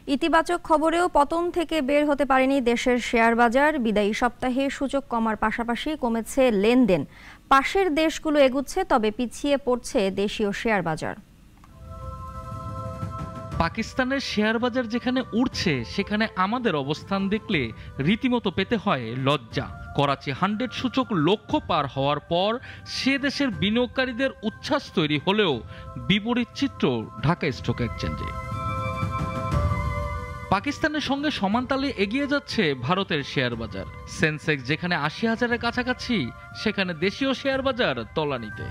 ইতিবাচক খবরেও পতন থেকে বের হতে পারেনি দেশের শেয়ার বাজার। বিদায়ী সপ্তাহে সূচক কমার পাশাপাশি কমেছে লেনদেন। পাশের দেশগুলো এগুচ্ছে, তবে পিছিয়ে পড়ছে দেশীয় শেয়ার বাজার। পাকিস্তানের শেয়ার বাজার যেখানে উঠছে, সেখানে আমাদের অবস্থান দেখলে রীতিমতো পেতে হয় লজ্জা। করাচি 100 সূচক লক্ষ্য পার হওয়ার পর সে দেশের বিনিয়োগকারীদের উচ্ছ্বাস তৈরি হলেও বিপরীত চিত্র ঢাকা স্টক এক্সচেঞ্জে। পাকিস্তানের সঙ্গে সমান তালে এগিয়ে যাচ্ছে ভারতের শেয়ার বাজার। সেন্সেক্স যেখানে ৮০,০০০-এর কাছাকাছি, সেখানে দেশীয় শেয়ার বাজার তলানিতে।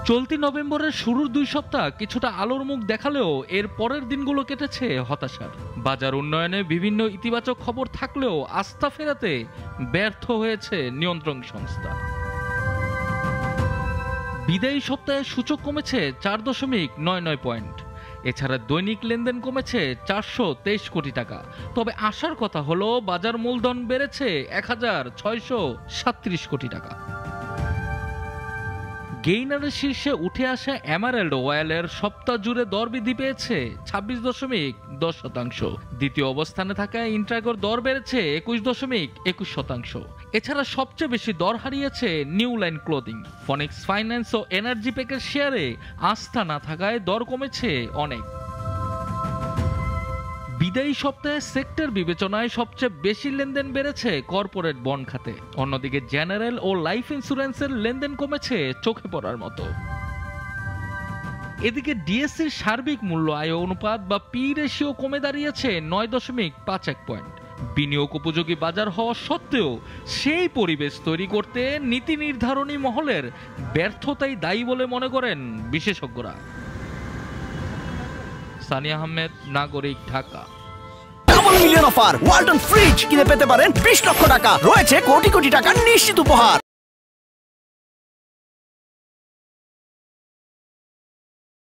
চলতি নভেম্বরের শুরুর 2 সপ্তাহ কিছুটা আলোর মুখ দেখালেও এর পরের দিনগুলো কেটেছে হতাশার। বাজার উন্নয়নে বিভিন্ন ইতিবাচক খবর থাকলেও আস্থা ফেরাতে ব্যর্থ হয়েছে নিয়ন্ত্রণ সংস্থা। বিদায়ী সপ্তাহে সূচক কমেছে 4.99 পয়েন্ট। এছাড়া দৈনিক লেনদেন কমেছে 423 কোটি টাকা। তবে আসার কথা হলো বাজার মূলধন বেড়েছে 1637 কোটি টাকা। গেইনারের শীর্ষে উঠে আসা এমারেল্ড অয়েলের সপ্তাহ জুড়ে দর বৃদ্ধি পেয়েছে 26.10%। দ্বিতীয় অবস্থানে থাকা ইন্ট্রাগোর দর বেড়েছে 21.21%। এছাড়া সবচেয়ে বেশি দর হারিয়েছে new line clothing. Phoenix finance ও এনার্জি প্যাকের শেয়ারে আস্থা না থাকায় দর কমেছে অনেক। বিদায়ী সপ্তাহে সেক্টর বিবেচনায় সবচেয়ে বেশি লেনদেন বেড়েছে কর্পোরেট বন্ড খাতে। অন্যদিকে জেনারেল ও লাইফ ইন্স্যুরেন্সের লেনদেন কমেছে চোখে পড়ার মতো। এদিকে ডিএসসির সার্বিক মূল্য আয় অনুপাত বা পি রেশিও কমে দাঁড়িয়েছে 9.51 পয়েন্ট। বিনিয়োগ উপযোগী বাজার হওয়া সত্ত্বেও সেই পরিবেশ তৈরি করতে নীতি নির্ধারণী মহলের ব্যর্থতাই দায়ী বলে মনে করেন বিশেষজ্ঞরা। সানিয়া আহমেদ, নাগরিক, Dhaka. Double million offer Walton fridge কিনে পেতে পারেন 20 লক্ষ টাকা। রয়েছে কোটি কোটি টাকার নিশ্চিত উপহার।